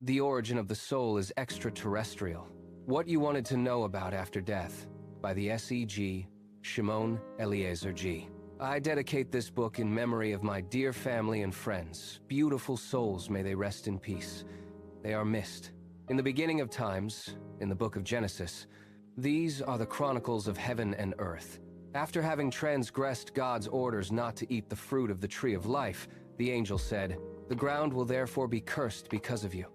The Origin of the Soul is Extraterrestrial. What You Wanted to Know About After Death by the S.E.G. Shimon Eliezer G. I dedicate this book in memory of my dear family and friends. Beautiful souls, may they rest in peace. They are missed. In the beginning of times, in the book of Genesis, these are the chronicles of heaven and earth. After having transgressed God's orders not to eat the fruit of the tree of life, the angel said, "The ground will therefore be cursed because of you.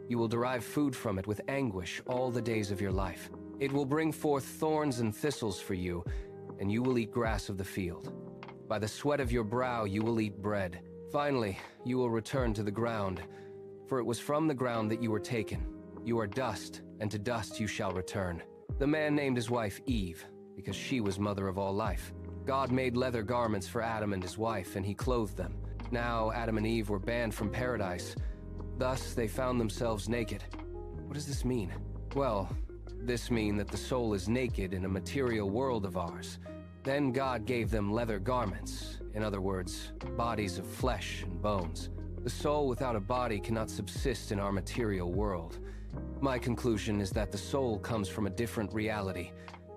You will derive food from it with anguish all the days of your life. It will bring forth thorns and thistles for you, and you will eat grass of the field. By the sweat of your brow you will eat bread. Finally, you will return to the ground, for it was from the ground that you were taken. You are dust, and to dust you shall return." The man named his wife Eve, because she was mother of all life. God made leather garments for Adam and his wife, and he clothed them. Now Adam and Eve were banned from paradise. Thus they found themselves naked. What does this mean? Well, this means that the soul is naked in a material world of ours. Then God gave them leather garments, in other words, bodies of flesh and bones. The soul without a body cannot subsist in our material world. My conclusion is that the soul comes from a different reality,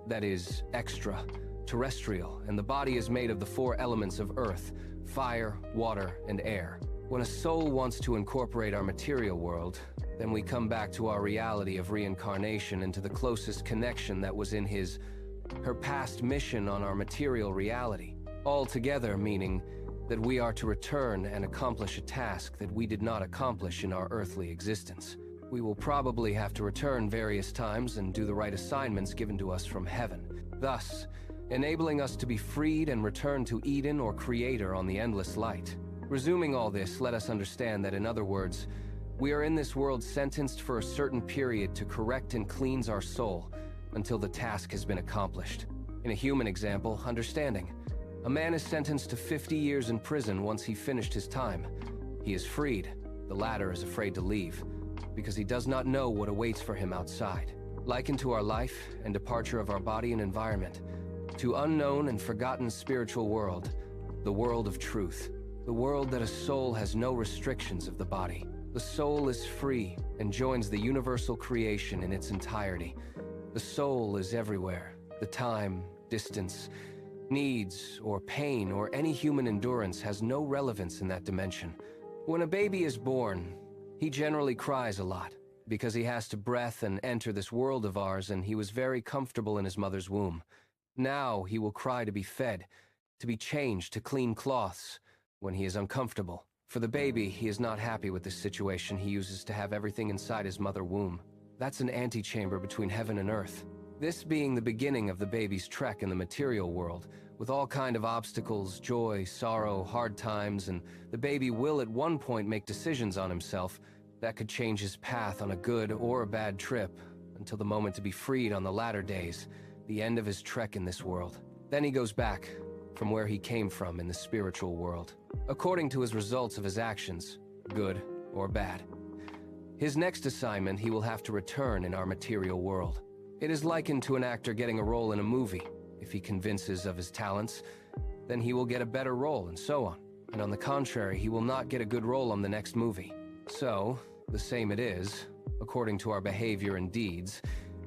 that is, extraterrestrial, and the body is made of the four elements of earth, fire, water, and air. When a soul wants to incorporate our material world, then we come back to our reality of reincarnation and to the closest connection that was in her past mission on our material reality. Altogether meaning that we are to return and accomplish a task that we did not accomplish in our earthly existence. We will probably have to return various times and do the right assignments given to us from heaven, thus enabling us to be freed and return to Eden or Creator on the endless light. Resuming all this, let us understand that, in other words, we are in this world sentenced for a certain period to correct and cleanse our soul until the task has been accomplished. In a human example, understanding. A man is sentenced to 50 years in prison once he finished his time. He is freed. The latter is afraid to leave, because he does not know what awaits for him outside. Likened to our life and departure of our body and environment, to unknown and forgotten spiritual world, the world of truth. The world that a soul has no restrictions of the body. The soul is free and joins the universal creation in its entirety. The soul is everywhere. The time, distance, needs, or pain, or any human endurance has no relevance in that dimension. When a baby is born, he generally cries a lot, because he has to breath and enter this world of ours, and he was very comfortable in his mother's womb. Now he will cry to be fed, to be changed, to clean cloths, when he is uncomfortable. For the baby, he is not happy with this situation he uses to have everything inside his mother womb. That's an antechamber between heaven and earth. This being the beginning of the baby's trek in the material world, with all kind of obstacles, joy, sorrow, hard times, and the baby will at one point make decisions on himself that could change his path on a good or a bad trip, until the moment to be freed on the latter days, the end of his trek in this world. Then he goes back from where he came from in the spiritual world, according to his results of his actions, good or bad. His next assignment he will have to return in our material world. It is likened to an actor getting a role in a movie. If he convinces of his talents, then he will get a better role, and so on. And on the contrary, he will not get a good role on the next movie. So, the same it is, according to our behavior and deeds.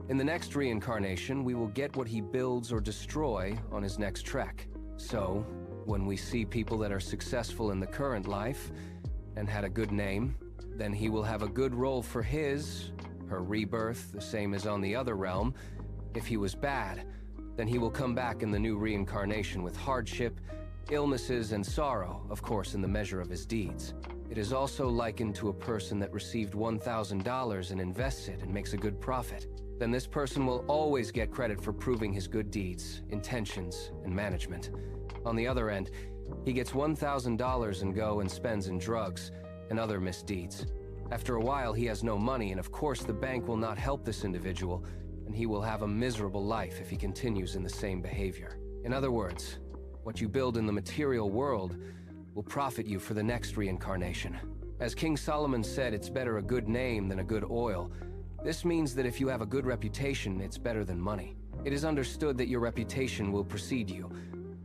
In the next reincarnation, we will get what he builds or destroy on his next trek. So, when we see people that are successful in the current life and had a good name, then he will have a good role for her rebirth, the same as on the other realm. If he was bad, then he will come back in the new reincarnation with hardship, illnesses, and sorrow, of course in the measure of his deeds. It is also likened to a person that received $1,000 and invests it and makes a good profit. Then this person will always get credit for proving his good deeds, intentions, and management. On the other end, he gets $1,000 and go and spends in drugs and other misdeeds. After a while, he has no money, and of course the bank will not help this individual, and he will have a miserable life if he continues in the same behavior. In other words, what you build in the material world will profit you for the next reincarnation. As King Solomon said, it's better a good name than a good oil. This means that if you have a good reputation, it's better than money. It is understood that your reputation will precede you,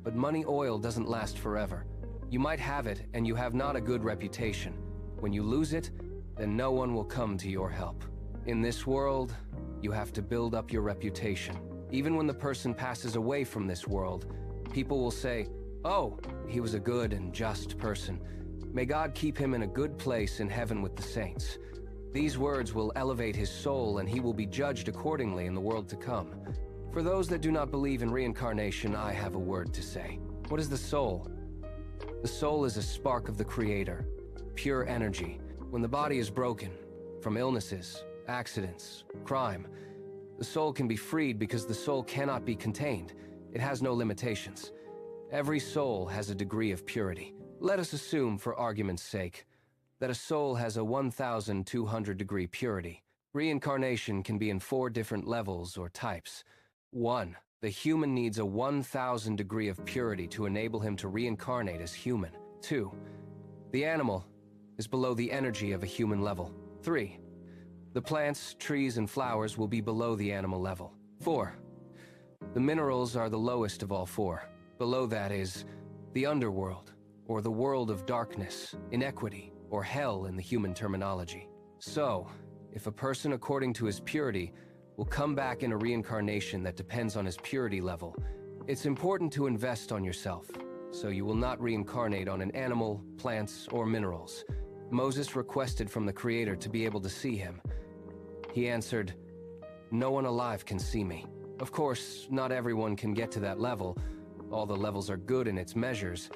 but money oil doesn't last forever. You might have it, and you have not a good reputation. When you lose it, then no one will come to your help. In this world, you have to build up your reputation. Even when the person passes away from this world, people will say, "Oh, he was a good and just person. May God keep him in a good place in heaven with the saints." These words will elevate his soul, and he will be judged accordingly in the world to come. For those that do not believe in reincarnation, I have a word to say. What is the soul? The soul is a spark of the Creator, pure energy. When the body is broken from illnesses, accidents, crime, the soul can be freed because the soul cannot be contained. It has no limitations. Every soul has a degree of purity. Let us assume, for argument's sake, that a soul has a 1,200-degree purity. Reincarnation can be in 4 different levels or types. 1. The human needs a 1,000 degree of purity to enable him to reincarnate as human. 2. The animal is below the energy of a human level. 3. The plants, trees, and flowers will be below the animal level. 4. The minerals are the lowest of all 4. Below that is the underworld, or the world of darkness, inequity, or hell in the human terminology. So, if a person according to his purity will come back in a reincarnation that depends on his purity level, it's important to invest on yourself, so you will not reincarnate on an animal, plants, or minerals. Moses requested from the Creator to be able to see him. He answered, "No one alive can see me." Of course, not everyone can get to that level. All the levels are good in its measures,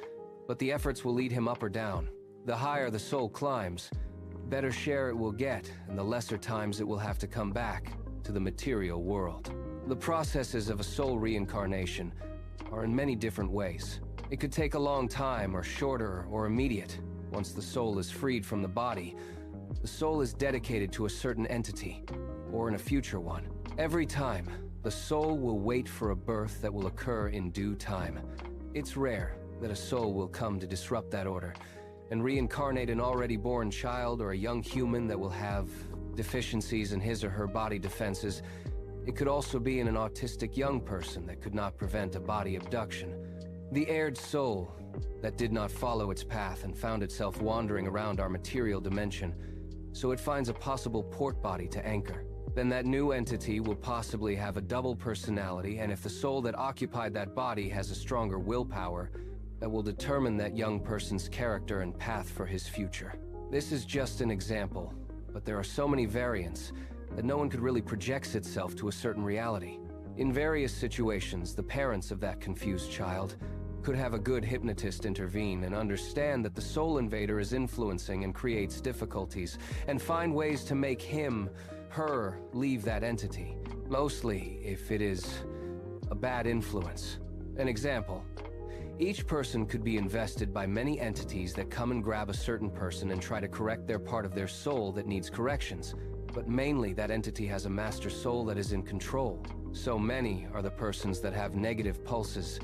but the efforts will lead him up or down. The higher the soul climbs, better share it will get, and the lesser times it will have to come back to the material world. The processes of a soul reincarnation are in many different ways. It could take a long time, or shorter, or immediate. Once the soul is freed from the body, the soul is dedicated to a certain entity, or in a future one. Every time, the soul will wait for a birth that will occur in due time. It's rare that a soul will come to disrupt that order and reincarnate an already born child or a young human that will have deficiencies in his or her body defenses. It could also be in an autistic young person that could not prevent a body abduction. The erred soul that did not follow its path and found itself wandering around our material dimension, so it finds a possible port body to anchor. Then that new entity will possibly have a double personality, and if the soul that occupied that body has a stronger willpower, that will determine that young person's character and path for his future. This is just an example, but there are so many variants that no one could really project itself to a certain reality. In various situations, the parents of that confused child could have a good hypnotist intervene and understand that the soul invader is influencing and creates difficulties, and find ways to make him, her, leave that entity, mostly if it is a bad influence. An example: each person could be invested by many entities that come and grab a certain person and try to correct their part of their soul that needs corrections. But mainly that entity has a master soul that is in control. So many are the persons that have negative pulses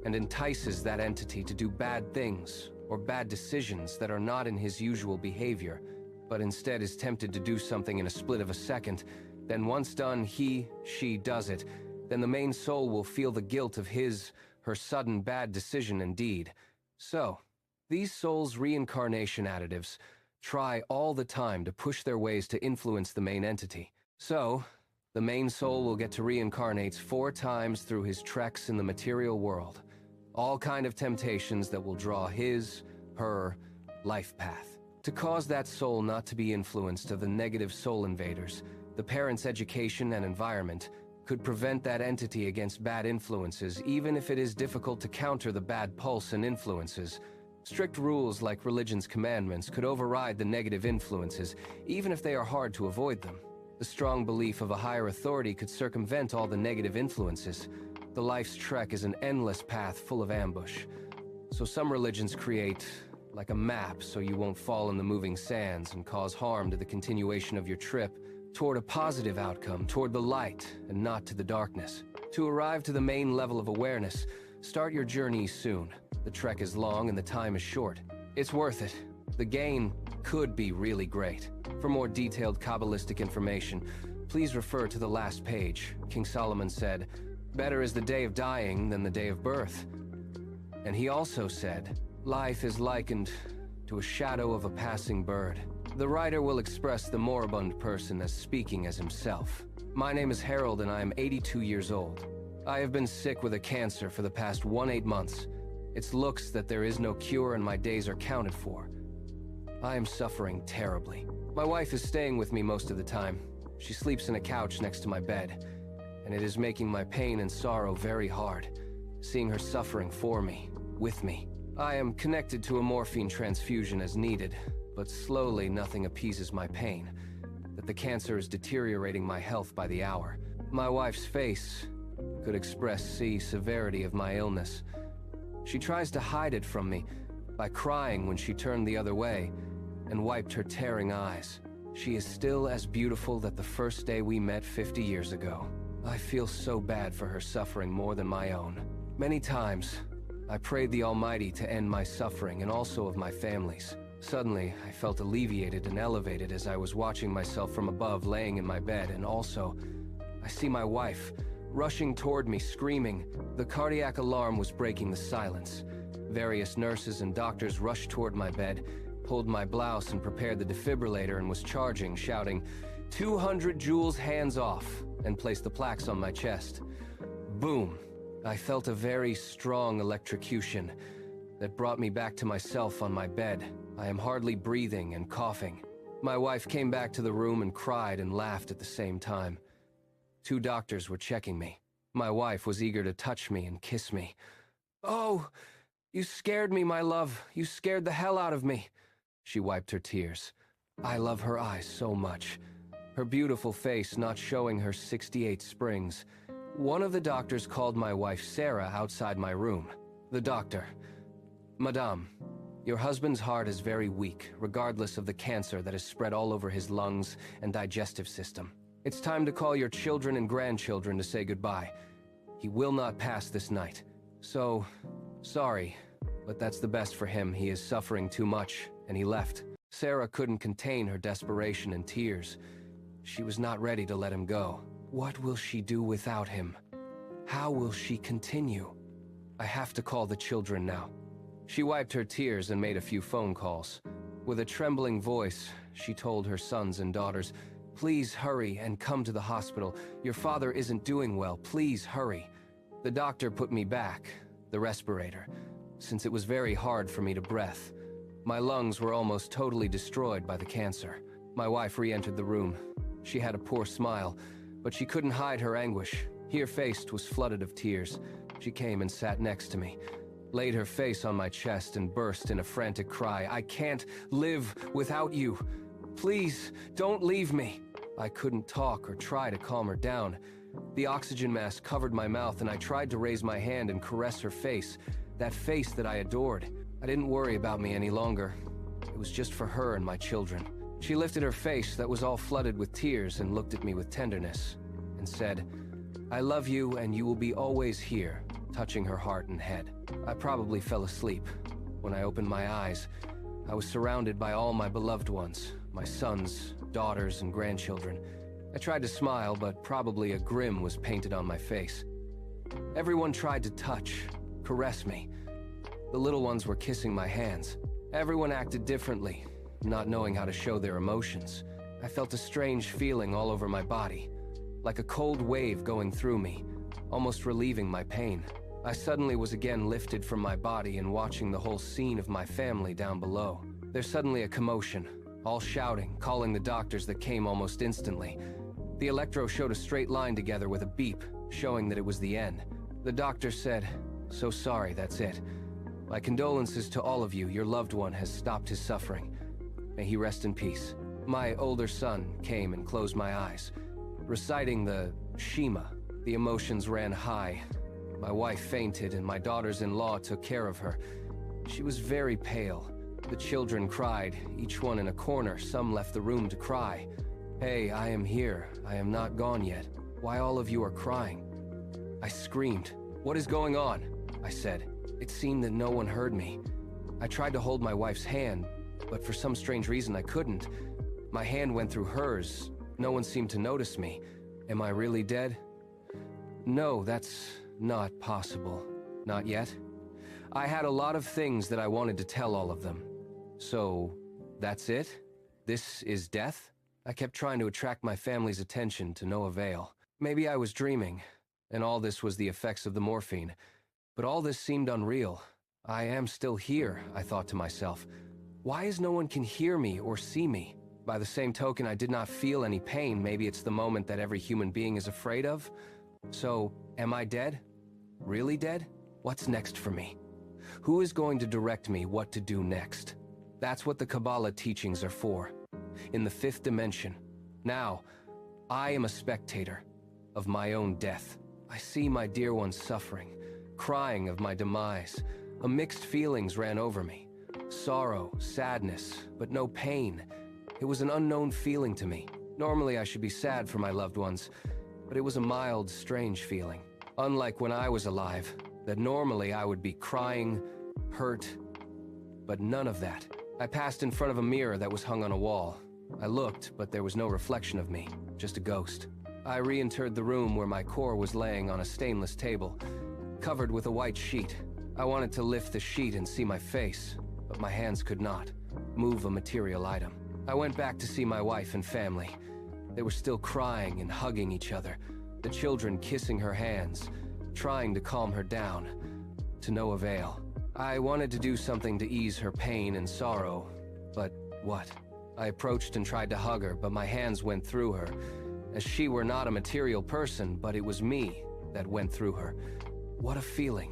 and entices that entity to do bad things or bad decisions that are not in his usual behavior, but instead is tempted to do something in a split of a second. Then once done, he, she does it. Then the main soul will feel the guilt of his, her sudden bad decision and deed. So, these souls' reincarnation additives try all the time to push their ways to influence the main entity. So, the main soul will get to reincarnate 4 times through his treks in the material world. All kind of temptations that will draw his, her, life path. To cause that soul not to be influenced of the negative soul invaders, the parent's education and environment could prevent that entity against bad influences, even if it is difficult to counter the bad pulse and influences. Strict rules like religion's commandments could override the negative influences, even if they are hard to avoid them. The strong belief of a higher authority could circumvent all the negative influences. The life's trek is an endless path full of ambush. So some religions create like a map so you won't fall in the moving sands and cause harm to the continuation of your trip toward a positive outcome, toward the light and not to the darkness. To arrive to the main level of awareness, start your journey soon. The trek is long and the time is short. It's worth it. The gain could be really great. For more detailed Kabbalistic information, please refer to the last page. King Solomon said, "Better is the day of dying than the day of birth." And he also said, "Life is likened to a shadow of a passing bird. The writer will express the moribund person as speaking as himself. My name is Harold and I am 82 years old. I have been sick with a cancer for the past 18 months. It looks that there is no cure and my days are counted for. I am suffering terribly. My wife is staying with me most of the time. She sleeps in a couch next to my bed, and it is making my pain and sorrow very hard, seeing her suffering for me, with me. I am connected to a morphine transfusion as needed, but slowly nothing appeases my pain, that the cancer is deteriorating my health by the hour. My wife's face could express the severity of my illness. She tries to hide it from me by crying when she turned the other way and wiped her tearing eyes. She is still as beautiful that the first day we met 50 years ago. I feel so bad for her suffering more than my own. Many times, I prayed the Almighty to end my suffering and also of my family's. Suddenly, I felt alleviated and elevated as I was watching myself from above laying in my bed, and also, I see my wife rushing toward me screaming. The cardiac alarm was breaking the silence. Various nurses and doctors rushed toward my bed, pulled my blouse and prepared the defibrillator and was charging, shouting, 200 joules hands off, and placed the plaques on my chest. Boom! I felt a very strong electrocution that brought me back to myself on my bed. I am hardly breathing and coughing. My wife came back to the room and cried and laughed at the same time. 2 doctors were checking me. My wife was eager to touch me and kiss me. "Oh, you scared me, my love. You scared the hell out of me." She wiped her tears. I love her eyes so much. Her beautiful face not showing her 68 springs. One of the doctors called my wife Sarah outside my room. The doctor, "Madame, your husband's heart is very weak, regardless of the cancer that is spread all over his lungs and digestive system. It's time to call your children and grandchildren to say goodbye. He will not pass this night. So, sorry, but that's the best for him. He is suffering too much," and he left. Sarah couldn't contain her desperation and tears. She was not ready to let him go. What will she do without him? How will she continue? I have to call the children now. She wiped her tears and made a few phone calls. With a trembling voice, she told her sons and daughters, "Please hurry and come to the hospital. Your father isn't doing well. Please hurry." The doctor put me back, the respirator, since it was very hard for me to breathe. My lungs were almost totally destroyed by the cancer. My wife re-entered the room. She had a poor smile, but she couldn't hide her anguish. Her face was flooded of tears. She came and sat next to me, laid her face on my chest and burst in a frantic cry. "I can't live without you. Please, don't leave me." I couldn't talk or try to calm her down. The oxygen mask covered my mouth and I tried to raise my hand and caress her face, that face that I adored. I didn't worry about me any longer. It was just for her and my children. She lifted her face that was all flooded with tears and looked at me with tenderness and said, "I love you and you will be always here," touching her heart and head. I probably fell asleep. When I opened my eyes, I was surrounded by all my beloved ones, my sons, daughters, and grandchildren. I tried to smile, but probably a grin was painted on my face. Everyone tried to touch, caress me. The little ones were kissing my hands. Everyone acted differently, not knowing how to show their emotions. I felt a strange feeling all over my body, like a cold wave going through me, almost relieving my pain. I suddenly was again lifted from my body and watching the whole scene of my family down below. There's suddenly a commotion, all shouting, calling the doctors that came almost instantly. The electro showed a straight line together with a beep, showing that it was the end. The doctor said, "So sorry, that's it. My condolences to all of you. Your loved one has stopped his suffering. May he rest in peace." My older son came and closed my eyes, reciting the Shema. The emotions ran high. My wife fainted and my daughters-in-law took care of her. She was very pale. The children cried, each one in a corner. Some left the room to cry. "Hey, I am here. I am not gone yet. Why all of you are crying?" I screamed. "What is going on?" I said. It seemed that no one heard me. I tried to hold my wife's hand, but for some strange reason I couldn't. My hand went through hers. No one seemed to notice me. Am I really dead? No, that's not possible. Not yet. I had a lot of things that I wanted to tell all of them. So, that's it? This is death? I kept trying to attract my family's attention to no avail. Maybe I was dreaming, and all this was the effects of the morphine. But all this seemed unreal. I am still here, I thought to myself. Why is no one can hear me or see me? By the same token, I did not feel any pain. Maybe it's the moment that every human being is afraid of. So, am I dead? Really dead? What's next for me? Who is going to direct me what to do next? That's what the Kabbalah teachings are for. In the fifth dimension. Now, I am a spectator of my own death. I see my dear ones suffering, crying of my demise. A mixed feelings ran over me. Sorrow, sadness, but no pain. It was an unknown feeling to me. Normally I should be sad for my loved ones, but it was a mild, strange feeling. Unlike when I was alive, that normally I would be crying, hurt, but none of that. I passed in front of a mirror that was hung on a wall. I looked, but there was no reflection of me, just a ghost. I re-entered the room where my core was laying on a stainless table, covered with a white sheet. I wanted to lift the sheet and see my face, but my hands could not move a material item. I went back to see my wife and family. They were still crying and hugging each other, the children kissing her hands, trying to calm her down, to no avail. I wanted to do something to ease her pain and sorrow, but what? I approached and tried to hug her, but my hands went through her, as she were not a material person, but it was me that went through her. What a feeling.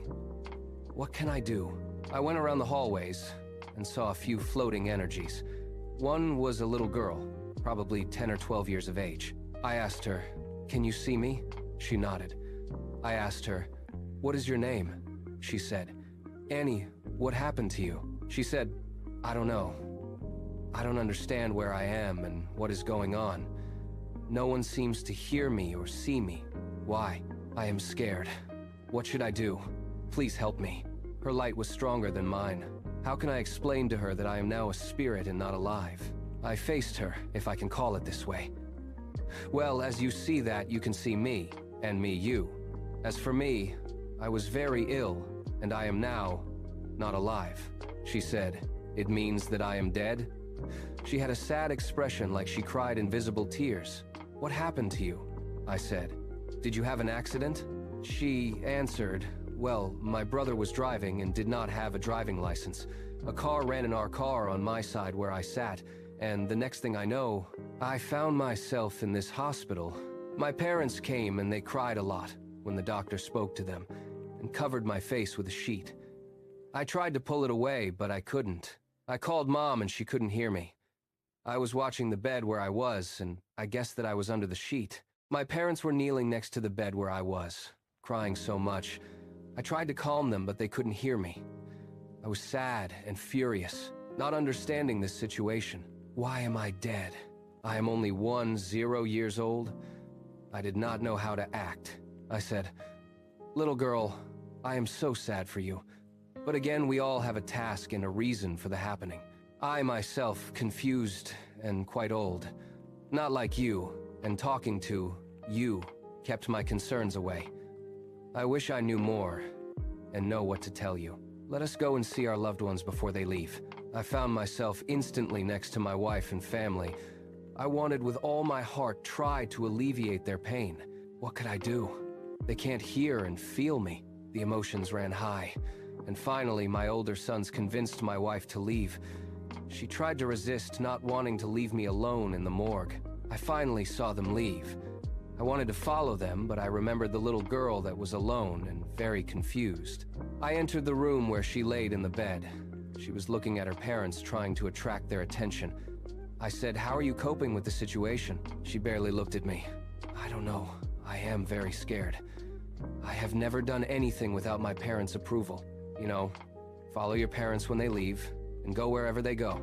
What can I do? I went around the hallways and saw a few floating energies. One was a little girl, probably 10 or 12 years of age. I asked her, "Can you see me?" She nodded. I asked her, "What is your name?" She said, "Annie, what happened to you?" She said, "I don't know. I don't understand where I am and what is going on. No one seems to hear me or see me. Why? I am scared. What should I do? Please help me." Her light was stronger than mine. How can I explain to her that I am now a spirit and not alive? I faced her, if I can call it this way. "Well, as you see that, you can see me, and me you. As for me, I was very ill, and I am now not alive." She said, "It means that I am dead?" She had a sad expression like she cried invisible tears. "What happened to you?" I said. "Did you have an accident?" She answered, "Well, my brother was driving and did not have a driving license. A car ran in our car on my side where I sat, and the next thing I know, I found myself in this hospital. My parents came and they cried a lot when the doctor spoke to them and covered my face with a sheet. I tried to pull it away, but I couldn't. I called Mom and she couldn't hear me. I was watching the bed where I was, and I guessed that I was under the sheet. My parents were kneeling next to the bed where I was, crying so much. I tried to calm them, but they couldn't hear me. I was sad and furious, not understanding this situation. Why am I dead? I am only 10 years old. I did not know how to act. I said, "Little girl, I am so sad for you. But again, we all have a task and a reason for the happening. I myself, confused and quite old. Not like you, and talking to you kept my concerns away. I wish I knew more and know what to tell you. Let us go and see our loved ones before they leave." I found myself instantly next to my wife and family. I wanted with all my heart try to alleviate their pain. What could I do? They can't hear and feel me. The emotions ran high. And finally, my older sons convinced my wife to leave. She tried to resist, not wanting to leave me alone in the morgue. I finally saw them leave. I wanted to follow them, but I remembered the little girl that was alone and very confused. I entered the room where she laid in the bed. She was looking at her parents, trying to attract their attention. I said, "How are you coping with the situation?" She barely looked at me. "I don't know. I am very scared. I have never done anything without my parents' approval. You know, follow your parents when they leave, and go wherever they go.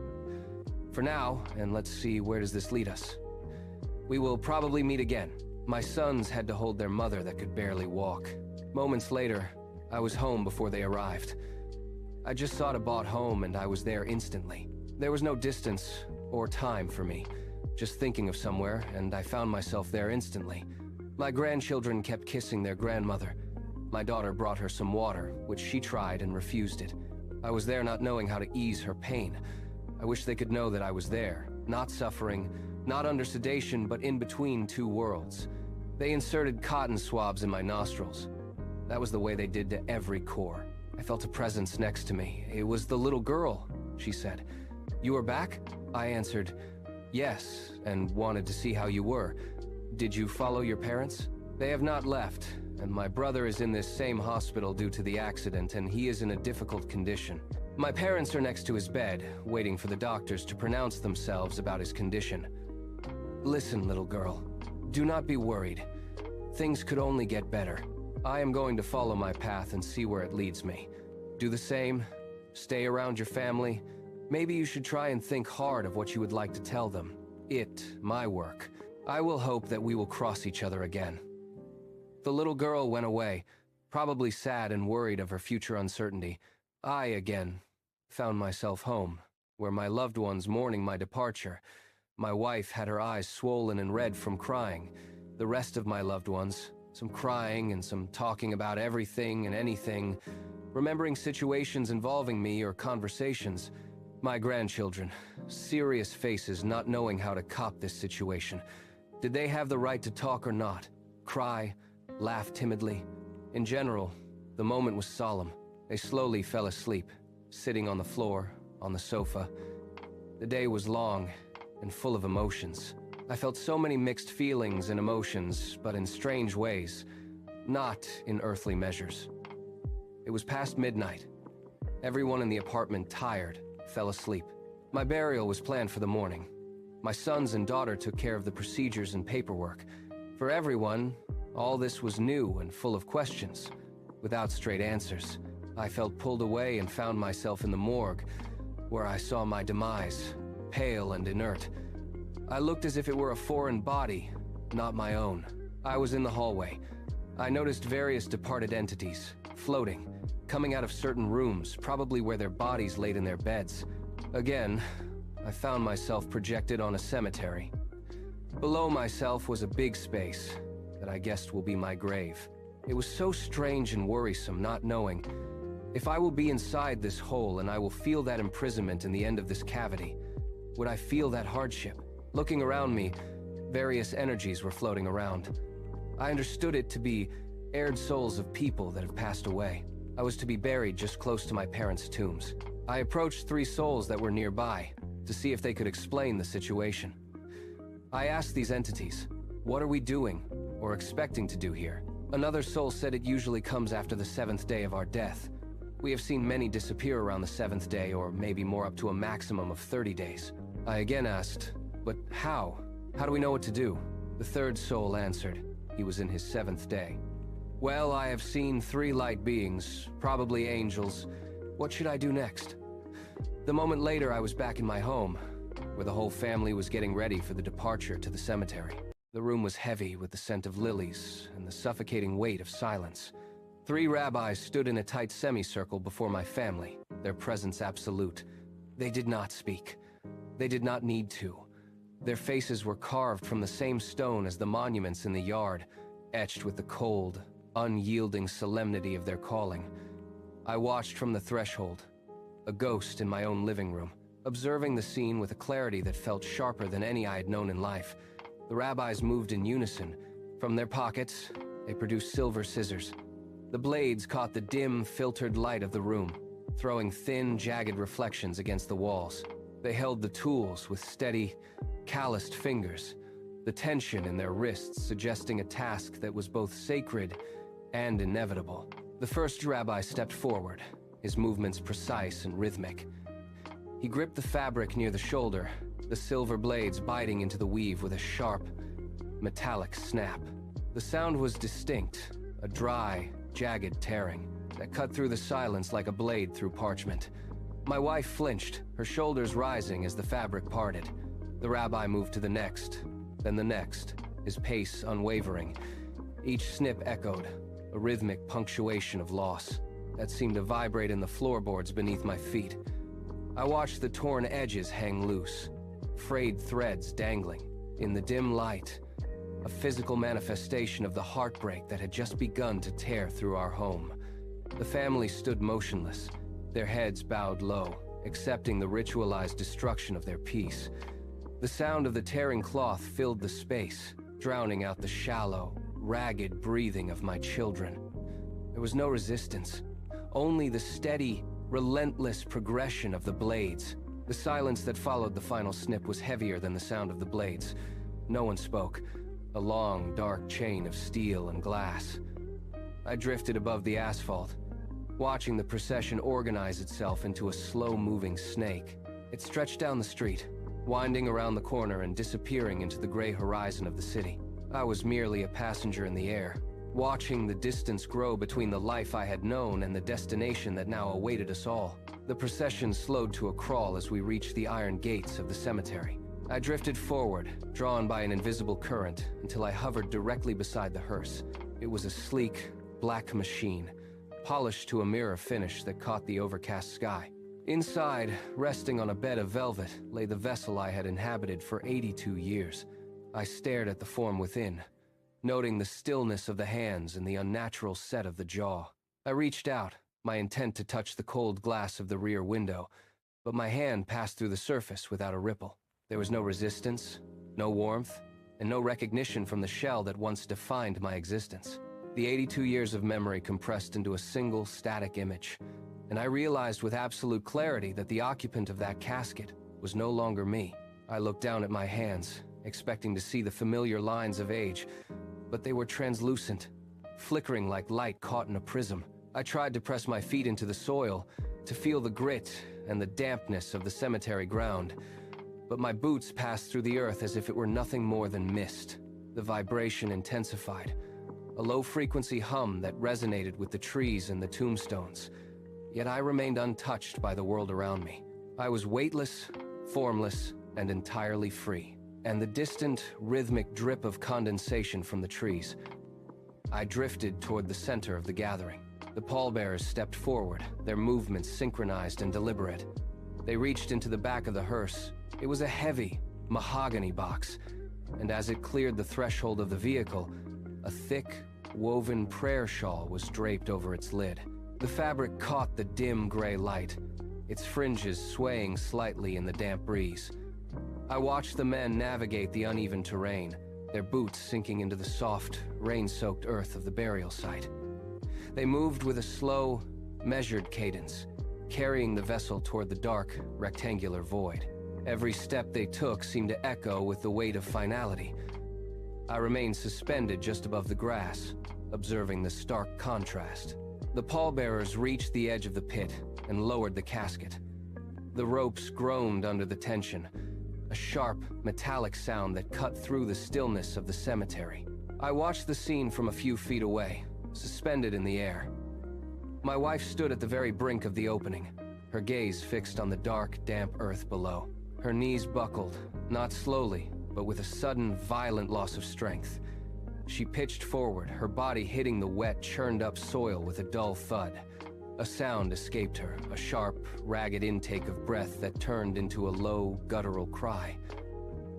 For now, and let's see where does this lead us. We will probably meet again." My sons had to hold their mother that could barely walk. Moments later, I was home before they arrived. I just sought a bought home and I was there instantly. There was no distance or time for me, just thinking of somewhere, and I found myself there instantly. My grandchildren kept kissing their grandmother. My daughter brought her some water, which she tried and refused it. I was there not knowing how to ease her pain. I wish they could know that I was there, not suffering, not under sedation, but in between two worlds. They inserted cotton swabs in my nostrils. That was the way they did to every core. I felt a presence next to me. It was the little girl, she said. You are back? I answered, yes, and wanted to see how you were. Did you follow your parents? They have not left, and my brother is in this same hospital due to the accident, and he is in a difficult condition. My parents are next to his bed, waiting for the doctors to pronounce themselves about his condition. Listen, little girl, do not be worried. Things could only get better. I am going to follow my path and see where it leads me. Do the same. Stay around your family. Maybe you should try and think hard of what you would like to tell them. My work. I will hope that we will cross each other again. The little girl went away, probably sad and worried of her future uncertainty. I, again, found myself home, where my loved ones mourning my departure. My wife had her eyes swollen and red from crying. The rest of my loved ones, some crying and some talking about everything and anything, remembering situations involving me or conversations. My grandchildren, serious faces not knowing how to cop this situation. Did they have the right to talk or not? Cry? Laugh timidly? In general, the moment was solemn. They slowly fell asleep, sitting on the floor, on the sofa. The day was long and full of emotions. I felt so many mixed feelings and emotions, but in strange ways, not in earthly measures. It was past midnight. Everyone in the apartment, tired, fell asleep. My burial was planned for the morning. My sons and daughter took care of the procedures and paperwork. For everyone, all this was new and full of questions, without straight answers. I felt pulled away and found myself in the morgue, where I saw my demise, pale and inert. I looked as if it were a foreign body, not my own. I was in the hallway. I noticed various departed entities, floating, coming out of certain rooms, probably where their bodies laid in their beds. Again, I found myself projected on a cemetery. Below myself was a big space that I guessed will be my grave. It was so strange and worrisome not knowing. If I will be inside this hole and I will feel that imprisonment in the end of this cavity, would I feel that hardship? Looking around me, various energies were floating around. I understood it to be aired souls of people that have passed away. I was to be buried just close to my parents' tombs. I approached 3 souls that were nearby to see if they could explain the situation. I asked these entities, what are we doing or expecting to do here? Another soul said it usually comes after the 7th day of our death. We have seen many disappear around the 7th day, or maybe more, up to a maximum of 30 days. I again asked, but how? How do we know what to do? The 3rd soul answered. He was in his 7th day. Well, I have seen 3 light beings, probably angels. What should I do next? The moment later, I was back in my home, where the whole family was getting ready for the departure to the cemetery. The room was heavy with the scent of lilies and the suffocating weight of silence. 3 rabbis stood in a tight semicircle before my family, their presence absolute. They did not speak. They did not need to. Their faces were carved from the same stone as the monuments in the yard, etched with the cold, unyielding solemnity of their calling. I watched from the threshold, a ghost in my own living room, observing the scene with a clarity that felt sharper than any I had known in life. The rabbis moved in unison. From their pockets, they produced silver scissors. The blades caught the dim, filtered light of the room, throwing thin, jagged reflections against the walls. They held the tools with steady, calloused fingers, the tension in their wrists suggesting a task that was both sacred and inevitable. The first rabbi stepped forward, his movements precise and rhythmic. He gripped the fabric near the shoulder, the silver blades biting into the weave with a sharp, metallic snap. The sound was distinct, a dry, jagged tearing that cut through the silence like a blade through parchment. My wife flinched, her shoulders rising as the fabric parted. The rabbi moved to the next, then the next, his pace unwavering. Each snip echoed, a rhythmic punctuation of loss that seemed to vibrate in the floorboards beneath my feet. I watched the torn edges hang loose, frayed threads dangling. In the dim light, a physical manifestation of the heartbreak that had just begun to tear through our home. The family stood motionless, their heads bowed low, accepting the ritualized destruction of their peace. The sound of the tearing cloth filled the space, drowning out the shallow, ragged breathing of my children. There was no resistance, only the steady, relentless progression of the blades. The silence that followed the final snip was heavier than the sound of the blades. No one spoke, a long, dark chain of steel and glass. I drifted above the asphalt, watching the procession organize itself into a slow-moving snake. It stretched down the street, winding around the corner and disappearing into the gray horizon of the city. I was merely a passenger in the air, watching the distance grow between the life I had known and the destination that now awaited us all. The procession slowed to a crawl as we reached the iron gates of the cemetery. I drifted forward, drawn by an invisible current, until I hovered directly beside the hearse. It was a sleek, black machine, polished to a mirror finish that caught the overcast sky. Inside, resting on a bed of velvet, lay the vessel I had inhabited for 82 years. I stared at the form within, noting the stillness of the hands and the unnatural set of the jaw. I reached out, my intent to touch the cold glass of the rear window, but my hand passed through the surface without a ripple. There was no resistance, no warmth, and no recognition from the shell that once defined my existence. The 82 years of memory compressed into a single static image, and I realized with absolute clarity that the occupant of that casket was no longer me. I looked down at my hands, expecting to see the familiar lines of age, but they were translucent, flickering like light caught in a prism. I tried to press my feet into the soil, to feel the grit and the dampness of the cemetery ground, but my boots passed through the earth as if it were nothing more than mist. The vibration intensified, a low-frequency hum that resonated with the trees and the tombstones. Yet I remained untouched by the world around me. I was weightless, formless, and entirely free. And the distant, rhythmic drip of condensation from the trees. I drifted toward the center of the gathering. The pallbearers stepped forward, their movements synchronized and deliberate. They reached into the back of the hearse. It was a heavy, mahogany box, and as it cleared the threshold of the vehicle, a thick, woven prayer shawl was draped over its lid. The fabric caught the dim gray light, its fringes swaying slightly in the damp breeze. I watched the men navigate the uneven terrain, their boots sinking into the soft, rain-soaked earth of the burial site. They moved with a slow, measured cadence, carrying the vessel toward the dark, rectangular void. Every step they took seemed to echo with the weight of finality. I remained suspended just above the grass, observing the stark contrast. The pallbearers reached the edge of the pit and lowered the casket. The ropes groaned under the tension, a sharp, metallic sound that cut through the stillness of the cemetery. I watched the scene from a few feet away, suspended in the air. My wife stood at the very brink of the opening, her gaze fixed on the dark, damp earth below. Her knees buckled, not slowly, but with a sudden, violent loss of strength. She pitched forward, her body hitting the wet, churned-up soil with a dull thud. A sound escaped her, a sharp, ragged intake of breath that turned into a low, guttural cry.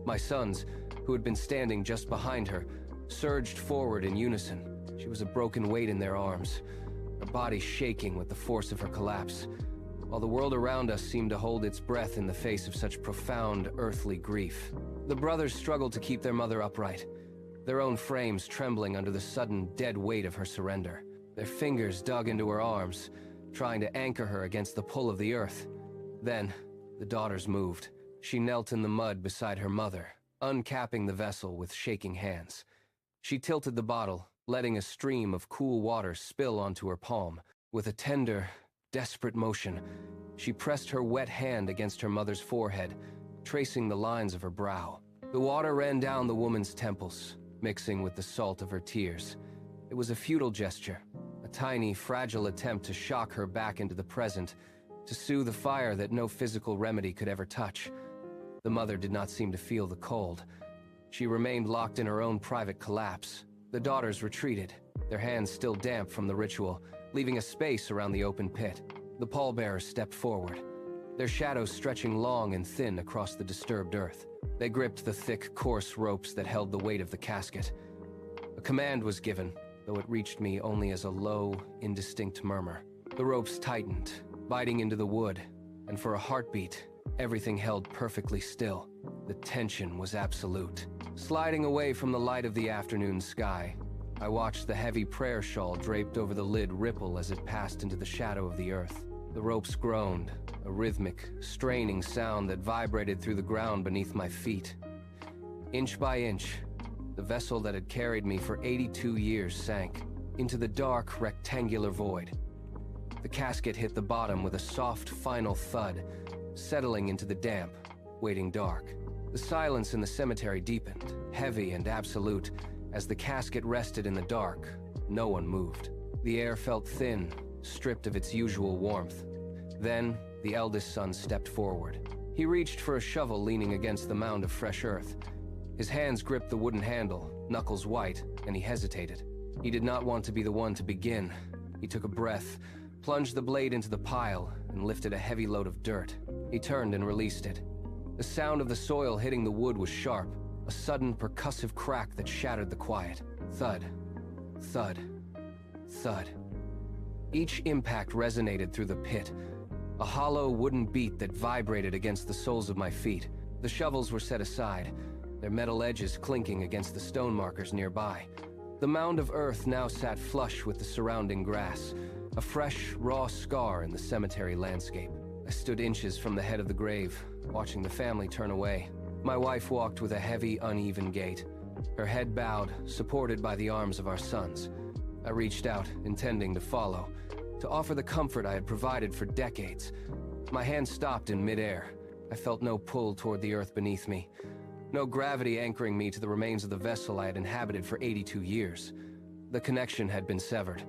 My sons, who had been standing just behind her, surged forward in unison. She was a broken weight in their arms, her body shaking with the force of her collapse, while the world around us seemed to hold its breath in the face of such profound, earthly grief. The brothers struggled to keep their mother upright, their own frames trembling under the sudden, dead weight of her surrender. Their fingers dug into her arms, trying to anchor her against the pull of the earth. Then, the daughters moved. She knelt in the mud beside her mother, uncapping the vessel with shaking hands. She tilted the bottle, letting a stream of cool water spill onto her palm. With a tender, desperate motion, she pressed her wet hand against her mother's forehead, tracing the lines of her brow. The water ran down the woman's temples, mixing with the salt of her tears. It was a futile gesture, a tiny, fragile attempt to shock her back into the present, to soothe a fire that no physical remedy could ever touch. The mother did not seem to feel the cold. She remained locked in her own private collapse. The daughters retreated, their hands still damp from the ritual, leaving a space around the open pit. The pallbearers stepped forward, their shadows stretching long and thin across the disturbed earth. They gripped the thick, coarse ropes that held the weight of the casket. A command was given, though it reached me only as a low, indistinct murmur. The ropes tightened, biting into the wood, and for a heartbeat, everything held perfectly still. The tension was absolute. Sliding away from the light of the afternoon sky, I watched the heavy prayer shawl draped over the lid ripple as it passed into the shadow of the earth. The ropes groaned, a rhythmic, straining sound that vibrated through the ground beneath my feet. Inch by inch, the vessel that had carried me for 82 years sank into the dark, rectangular void. The casket hit the bottom with a soft, final thud, settling into the damp, waiting dark. The silence in the cemetery deepened, heavy and absolute. As the casket rested in the dark, no one moved. The air felt thin, stripped of its usual warmth. Then, the eldest son stepped forward. He reached for a shovel leaning against the mound of fresh earth. His hands gripped the wooden handle, knuckles white, and he hesitated. He did not want to be the one to begin. He took a breath, plunged the blade into the pile, and lifted a heavy load of dirt. He turned and released it. The sound of the soil hitting the wood was sharp, a sudden percussive crack that shattered the quiet. Thud, thud, thud. Each impact resonated through the pit, a hollow wooden beat that vibrated against the soles of my feet. The shovels were set aside, their metal edges clinking against the stone markers nearby. The mound of earth now sat flush with the surrounding grass, a fresh, raw scar in the cemetery landscape. I stood inches from the head of the grave, watching the family turn away. My wife walked with a heavy, uneven gait, her head bowed, supported by the arms of our sons. I reached out, intending to follow, to offer the comfort I had provided for decades. My hand stopped in midair. I felt no pull toward the earth beneath me, no gravity anchoring me to the remains of the vessel I had inhabited for 82 years. The connection had been severed.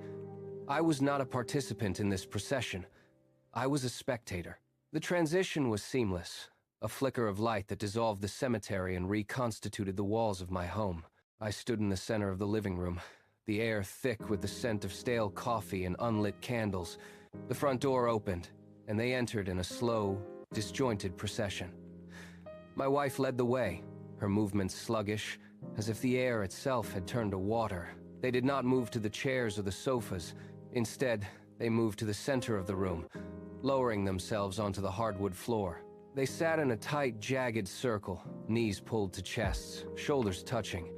I was not a participant in this procession. I was a spectator. The transition was seamless, a flicker of light that dissolved the cemetery and reconstituted the walls of my home. I stood in the center of the living room, the air thick with the scent of stale coffee and unlit candles. The front door opened, and they entered in a slow, disjointed procession. My wife led the way, her movements sluggish, as if the air itself had turned to water. They did not move to the chairs or the sofas. Instead, they moved to the center of the room, lowering themselves onto the hardwood floor. They sat in a tight, jagged circle, knees pulled to chests, shoulders touching.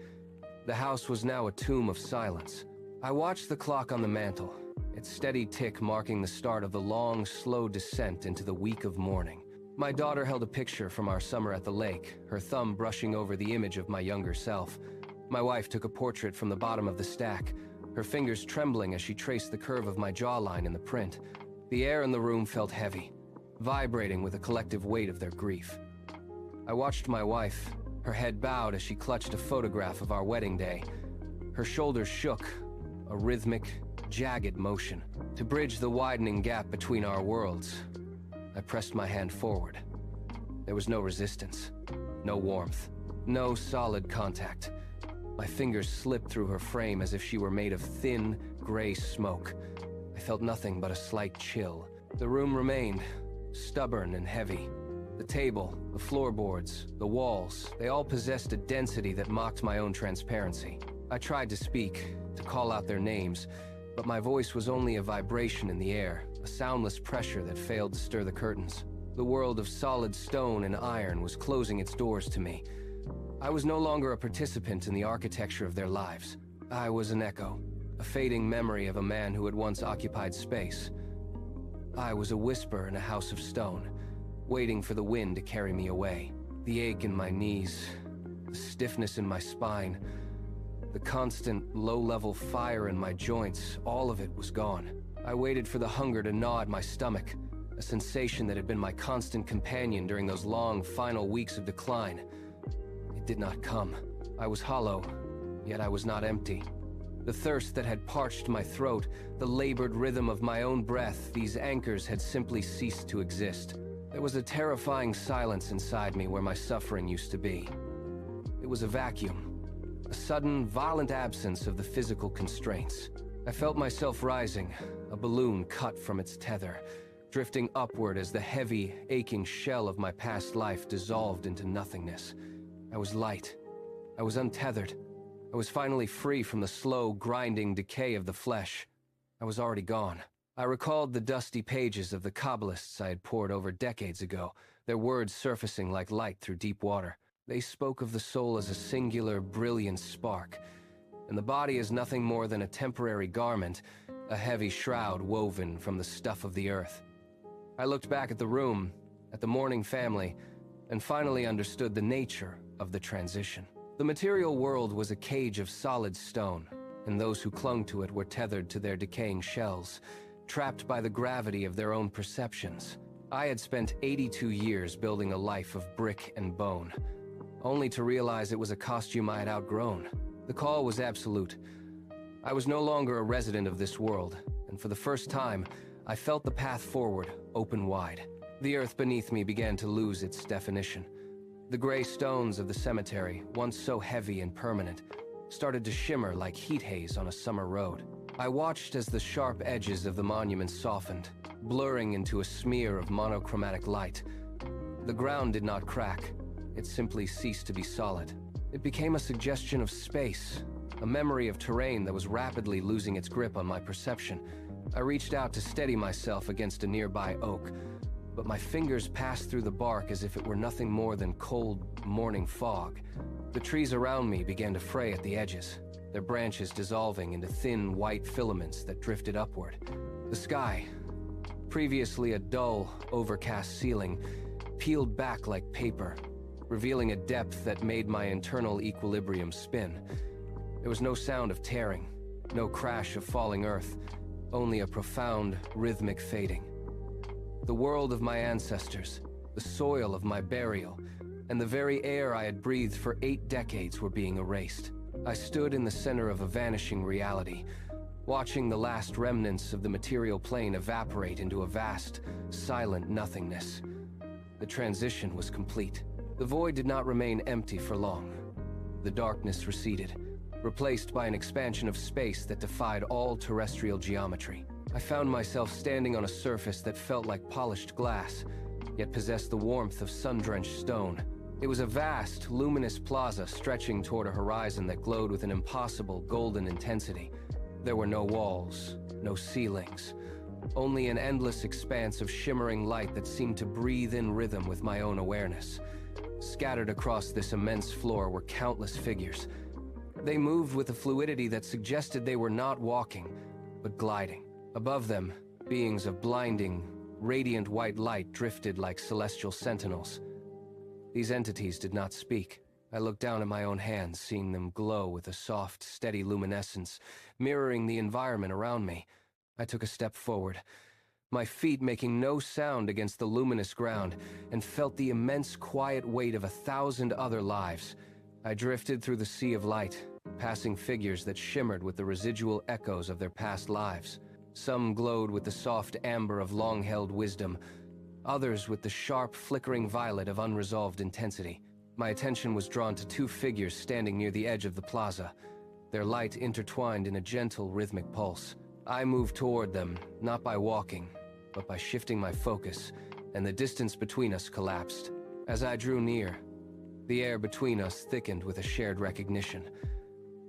The house was now a tomb of silence. I watched the clock on the mantel, its steady tick marking the start of the long, slow descent into the week of mourning. My daughter held a picture from our summer at the lake, her thumb brushing over the image of my younger self. My wife took a portrait from the bottom of the stack, her fingers trembling as she traced the curve of my jawline in the print. The air in the room felt heavy, vibrating with a collective weight of their grief. I watched my wife, her head bowed as she clutched a photograph of our wedding day. Her shoulders shook, a rhythmic, jagged motion. To bridge the widening gap between our worlds, I pressed my hand forward. There was no resistance, no warmth, no solid contact. My fingers slipped through her frame as if she were made of thin, gray smoke. I felt nothing but a slight chill. The room remained, stubborn and heavy. The table, the floorboards, the walls, they all possessed a density that mocked my own transparency. I tried to speak, to call out their names, but my voice was only a vibration in the air, a soundless pressure that failed to stir the curtains. The world of solid stone and iron was closing its doors to me. I was no longer a participant in the architecture of their lives. I was an echo, a fading memory of a man who had once occupied space. I was a whisper in a house of stone, waiting for the wind to carry me away. The ache in my knees, the stiffness in my spine, the constant low-level fire in my joints, all of it was gone. I waited for the hunger to gnaw at my stomach, a sensation that had been my constant companion during those long, final weeks of decline. It did not come. I was hollow, yet I was not empty. The thirst that had parched my throat, the labored rhythm of my own breath, these anchors had simply ceased to exist. There was a terrifying silence inside me where my suffering used to be. It was a vacuum, a sudden, violent absence of the physical constraints. I felt myself rising, a balloon cut from its tether, drifting upward as the heavy, aching shell of my past life dissolved into nothingness. I was light. I was untethered. I was finally free from the slow, grinding decay of the flesh. I was already gone. I recalled the dusty pages of the Kabbalists I had pored over decades ago, their words surfacing like light through deep water. They spoke of the soul as a singular, brilliant spark, and the body as nothing more than a temporary garment, a heavy shroud woven from the stuff of the earth. I looked back at the room, at the mourning family, and finally understood the nature of the transition. The material world was a cage of solid stone, and those who clung to it were tethered to their decaying shells, trapped by the gravity of their own perceptions. I had spent 82 years building a life of brick and bone, only to realize it was a costume I had outgrown. The call was absolute. I was no longer a resident of this world, and for the first time, I felt the path forward open wide. The earth beneath me began to lose its definition. The gray stones of the cemetery, once so heavy and permanent, started to shimmer like heat haze on a summer road. I watched as the sharp edges of the monument softened, blurring into a smear of monochromatic light. The ground did not crack. It simply ceased to be solid. It became a suggestion of space, a memory of terrain that was rapidly losing its grip on my perception. I reached out to steady myself against a nearby oak, but my fingers passed through the bark as if it were nothing more than cold morning fog. The trees around me began to fray at the edges, their branches dissolving into thin white filaments that drifted upward. The sky, previously a dull, overcast ceiling, peeled back like paper, revealing a depth that made my internal equilibrium spin. There was no sound of tearing, no crash of falling earth, only a profound, rhythmic fading. The world of my ancestors, the soil of my burial, and the very air I had breathed for 8 decades were being erased. I stood in the center of a vanishing reality, watching the last remnants of the material plane evaporate into a vast, silent nothingness. The transition was complete. The void did not remain empty for long. The darkness receded, replaced by an expansion of space that defied all terrestrial geometry. I found myself standing on a surface that felt like polished glass, yet possessed the warmth of sun-drenched stone. It was a vast, luminous plaza stretching toward a horizon that glowed with an impossible golden intensity. There were no walls, no ceilings, only an endless expanse of shimmering light that seemed to breathe in rhythm with my own awareness. Scattered across this immense floor were countless figures. They moved with a fluidity that suggested they were not walking, but gliding. Above them, beings of blinding, radiant white light drifted like celestial sentinels. These entities did not speak. I looked down at my own hands, seeing them glow with a soft, steady luminescence, mirroring the environment around me. I took a step forward, my feet making no sound against the luminous ground, and felt the immense quiet weight of 1,000 other lives. I drifted through the sea of light, passing figures that shimmered with the residual echoes of their past lives. Some glowed with the soft amber of long-held wisdom, others with the sharp, flickering violet of unresolved intensity. My attention was drawn to 2 figures standing near the edge of the plaza, their light intertwined in a gentle, rhythmic pulse. I moved toward them, not by walking, but by shifting my focus, and the distance between us collapsed. As I drew near, the air between us thickened with a shared recognition.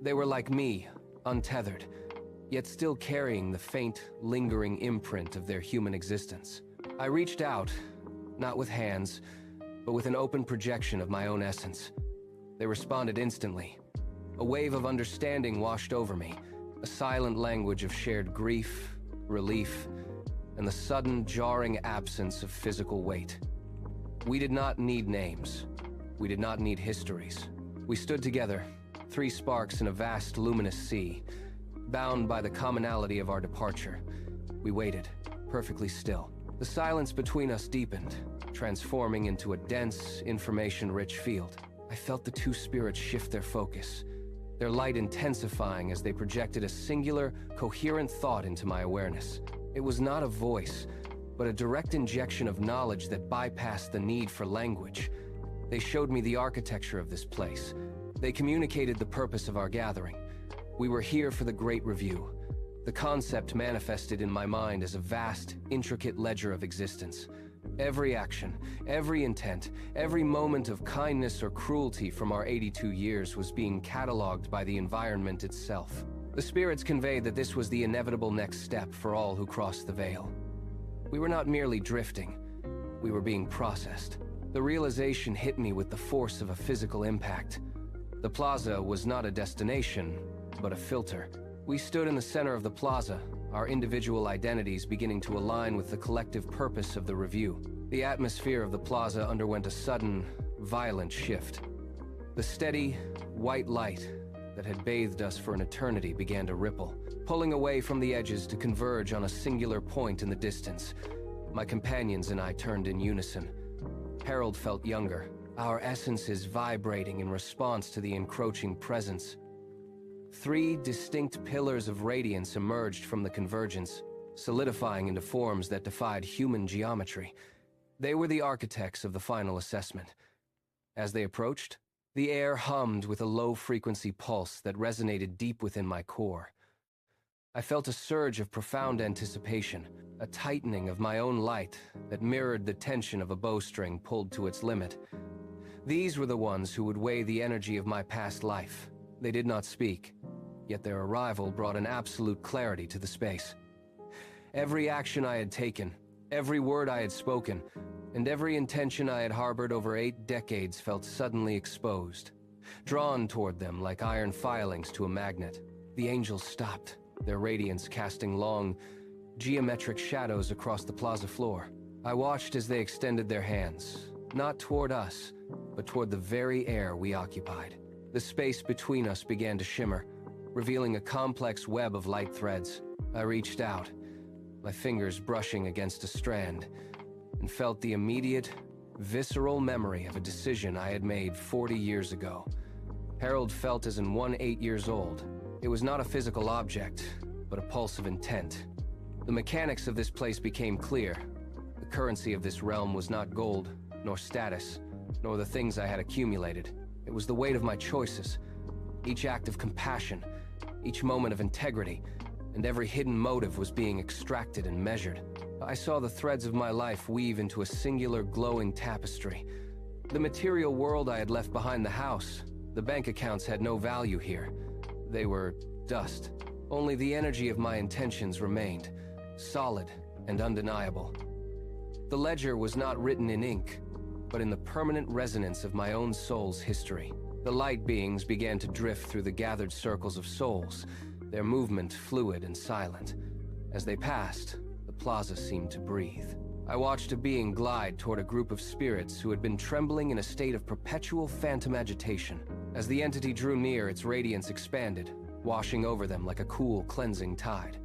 They were like me, untethered, yet still carrying the faint, lingering imprint of their human existence. I reached out, not with hands, but with an open projection of my own essence. They responded instantly. A wave of understanding washed over me, a silent language of shared grief, relief, and the sudden, jarring absence of physical weight. We did not need names. We did not need histories. We stood together, 3 sparks in a vast, luminous sea, bound by the commonality of our departure. We waited, perfectly still. The silence between us deepened, transforming into a dense, information-rich field. I felt the 2 spirits shift their focus, their light intensifying as they projected a singular, coherent thought into my awareness. It was not a voice, but a direct injection of knowledge that bypassed the need for language. They showed me the architecture of this place. They communicated the purpose of our gathering. We were here for the Great Review. The concept manifested in my mind as a vast, intricate ledger of existence. Every action, every intent, every moment of kindness or cruelty from our 82 years was being cataloged by the environment itself. The spirits conveyed that this was the inevitable next step for all who crossed the veil. We were not merely drifting, we were being processed. The realization hit me with the force of a physical impact. The plaza was not a destination, but a filter. We stood in the center of the plaza, our individual identities beginning to align with the collective purpose of the review. The atmosphere of the plaza underwent a sudden, violent shift. The steady, white light that had bathed us for an eternity began to ripple, pulling away from the edges to converge on a singular point in the distance. My companions and I turned in unison. Harold felt younger, our essences vibrating in response to the encroaching presence. 3 distinct pillars of radiance emerged from the convergence, solidifying into forms that defied human geometry. They were the architects of the final assessment. As they approached, the air hummed with a low-frequency pulse that resonated deep within my core. I felt a surge of profound anticipation, a tightening of my own light that mirrored the tension of a bowstring pulled to its limit. These were the ones who would weigh the energy of my past life. They did not speak, yet their arrival brought an absolute clarity to the space. Every action I had taken, every word I had spoken, and every intention I had harbored over 8 decades felt suddenly exposed, drawn toward them like iron filings to a magnet. The angels stopped, their radiance casting long, geometric shadows across the plaza floor. I watched as they extended their hands, not toward us, but toward the very air we occupied. The space between us began to shimmer, revealing a complex web of light threads. I reached out, my fingers brushing against a strand, and felt the immediate, visceral memory of a decision I had made 40 years ago. Harold felt as in 8 years old. It was not a physical object, but a pulse of intent. The mechanics of this place became clear. The currency of this realm was not gold, nor status, nor the things I had accumulated. It was the weight of my choices, each act of compassion, each moment of integrity, and every hidden motive was being extracted and measured. I saw the threads of my life weave into a singular glowing tapestry. The material world I had left behind the house, the bank accounts had no value here. They were dust. Only the energy of my intentions remained, solid and undeniable. The ledger was not written in ink, but in the permanent resonance of my own soul's history. The light beings began to drift through the gathered circles of souls, their movement fluid and silent. As they passed, the plaza seemed to breathe. I watched a being glide toward a group of spirits who had been trembling in a state of perpetual phantom agitation. As the entity drew near, its radiance expanded, washing over them like a cool, cleansing tide.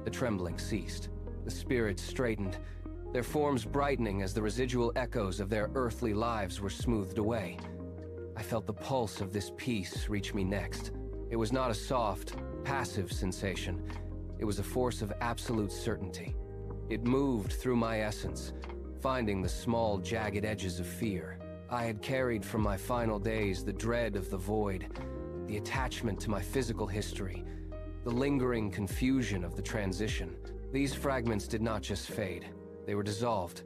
The trembling ceased. The spirits straightened, their forms brightening as the residual echoes of their earthly lives were smoothed away. I felt the pulse of this peace reach me next. It was not a soft, passive sensation. It was a force of absolute certainty. It moved through my essence, finding the small, jagged edges of fear. I had carried from my final days the dread of the void, the attachment to my physical history, the lingering confusion of the transition. These fragments did not just fade. They were dissolved,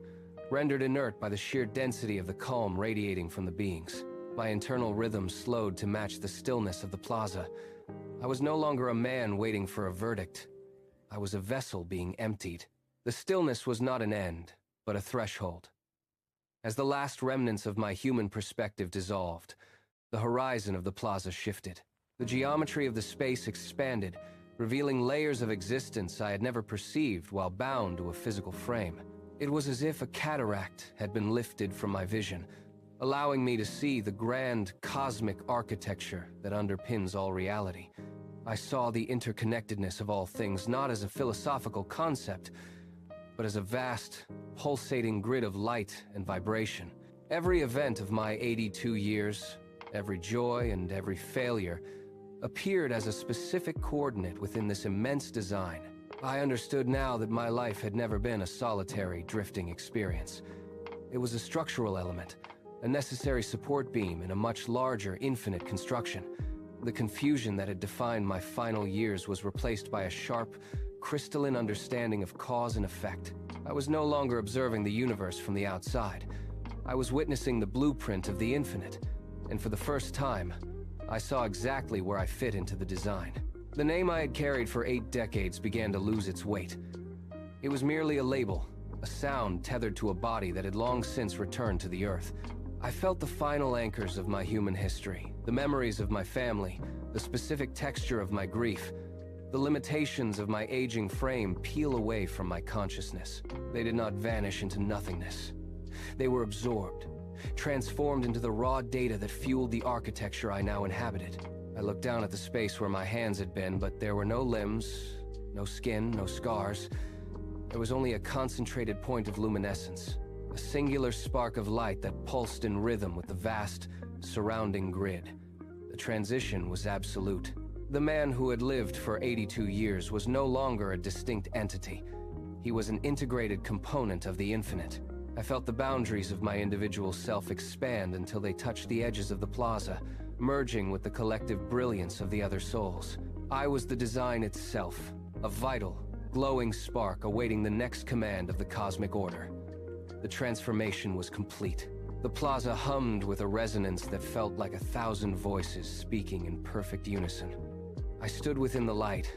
rendered inert by the sheer density of the calm radiating from the beings. My internal rhythm slowed to match the stillness of the plaza. I was no longer a man waiting for a verdict. I was a vessel being emptied. The stillness was not an end, but a threshold. As the last remnants of my human perspective dissolved, the horizon of the plaza shifted. The geometry of the space expanded, revealing layers of existence I had never perceived while bound to a physical frame. It was as if a cataract had been lifted from my vision, allowing me to see the grand cosmic architecture that underpins all reality. I saw the interconnectedness of all things not as a philosophical concept, but as a vast, pulsating grid of light and vibration. Every event of my 82 years, every joy and every failure, appeared as a specific coordinate within this immense design. I understood now that my life had never been a solitary, drifting experience. It was a structural element, a necessary support beam in a much larger, infinite construction. The confusion that had defined my final years was replaced by a sharp, crystalline understanding of cause and effect. I was no longer observing the universe from the outside. I was witnessing the blueprint of the infinite, and for the first time, I saw exactly where I fit into the design. The name I had carried for 8 decades began to lose its weight. It was merely a label, a sound tethered to a body that had long since returned to the earth. I felt the final anchors of my human history, the memories of my family, the specific texture of my grief, the limitations of my aging frame peel away from my consciousness. They did not vanish into nothingness. They were absorbed, transformed into the raw data that fueled the architecture I now inhabited. I looked down at the space where my hands had been, but there were no limbs, no skin, no scars. There was only a concentrated point of luminescence, a singular spark of light that pulsed in rhythm with the vast, surrounding grid. The transition was absolute. The man who had lived for 82 years was no longer a distinct entity. He was an integrated component of the infinite. I felt the boundaries of my individual self expand until they touched the edges of the plaza, merging with the collective brilliance of the other souls. I was the design itself, a vital, glowing spark awaiting the next command of the cosmic order. The transformation was complete. The plaza hummed with a resonance that felt like 1,000 voices speaking in perfect unison. I stood within the light,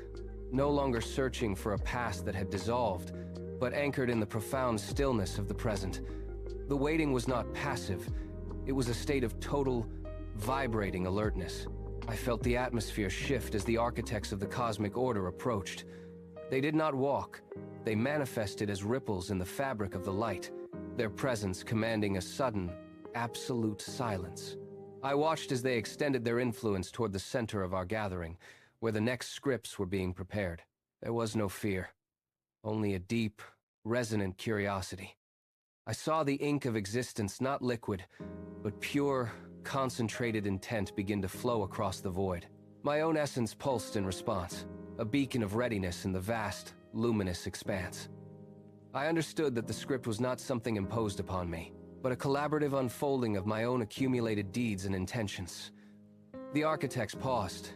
no longer searching for a past that had dissolved, but anchored in the profound stillness of the present. The waiting was not passive. It was a state of total, vibrating alertness. I felt the atmosphere shift as the architects of the cosmic order approached. They did not walk. They manifested as ripples in the fabric of the light, their presence commanding a sudden, absolute silence. I watched as they extended their influence toward the center of our gathering, where the next scripts were being prepared. There was no fear, only a deep, resonant curiosity. I saw the ink of existence not liquid, but pure, concentrated intent begin to flow across the void. My own essence pulsed in response, a beacon of readiness in the vast, luminous expanse. I understood that the script was not something imposed upon me, but a collaborative unfolding of my own accumulated deeds and intentions. The architects paused,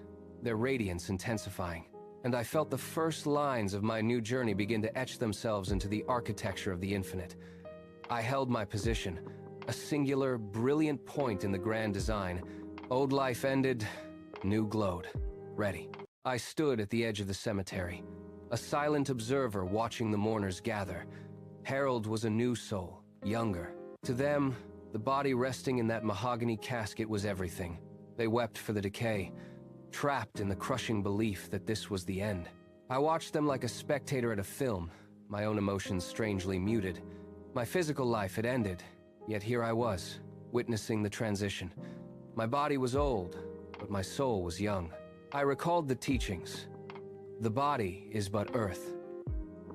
their radiance intensifying, and I felt the first lines of my new journey begin to etch themselves into the architecture of the infinite. I held my position, a singular, brilliant point in the grand design. Old life ended, new glowed, ready. I stood at the edge of the cemetery, a silent observer watching the mourners gather. Harold was a new soul, younger. To them, the body resting in that mahogany casket was everything. They wept for the decay, trapped in the crushing belief that this was the end. I watched them like a spectator at a film, my own emotions strangely muted. My physical life had ended, yet here I was, witnessing the transition. My body was old, but my soul was young. I recalled the teachings. The body is but earth,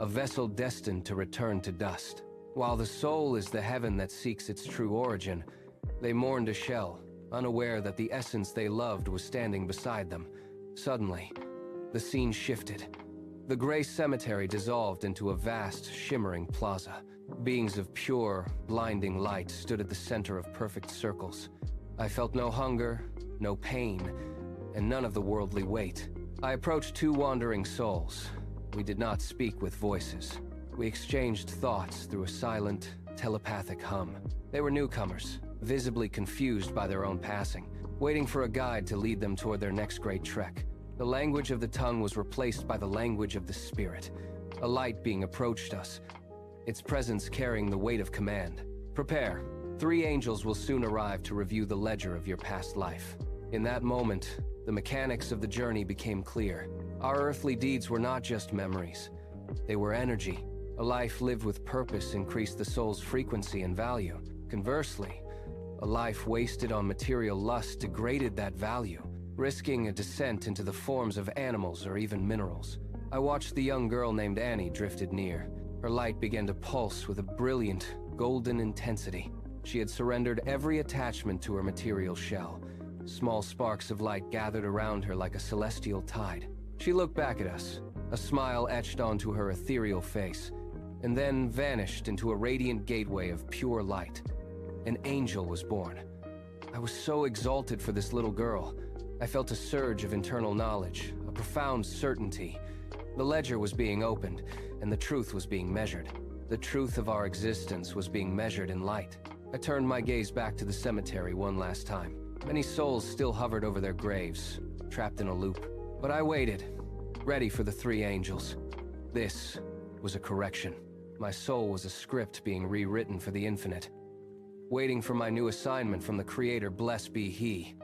a vessel destined to return to dust. While the soul is the heaven that seeks its true origin, they mourned a shell, unaware that the essence they loved was standing beside them. Suddenly, the scene shifted. The gray cemetery dissolved into a vast, shimmering plaza. Beings of pure, blinding light stood at the center of perfect circles. I felt no hunger, no pain, and none of the worldly weight. I approached 2 wandering souls. We did not speak with voices. We exchanged thoughts through a silent, telepathic hum. They were newcomers, visibly confused by their own passing, waiting for a guide to lead them toward their next great trek. The language of the tongue was replaced by the language of the spirit. A light being approached us, its presence carrying the weight of command. Prepare. 3 angels will soon arrive to review the ledger of your past life. In that moment, the mechanics of the journey became clear. Our earthly deeds were not just memories. They were energy. A life lived with purpose increased the soul's frequency and value. Conversely, a life wasted on material lust degraded that value, risking a descent into the forms of animals or even minerals. I watched the young girl named Annie drifted near. Her light began to pulse with a brilliant, golden intensity. She had surrendered every attachment to her material shell. Small sparks of light gathered around her like a celestial tide. She looked back at us, a smile etched onto her ethereal face, and then vanished into a radiant gateway of pure light. An angel was born. I was so exalted for this little girl. I felt a surge of internal knowledge, a profound certainty. The ledger was being opened, and the truth was being measured. The truth of our existence was being measured in light. I turned my gaze back to the cemetery one last time. Many souls still hovered over their graves, trapped in a loop, But I waited, ready for the three angels. This was a correction. My soul was a script being rewritten for the infinite. Waiting for my new assignment from the Creator, blessed be He.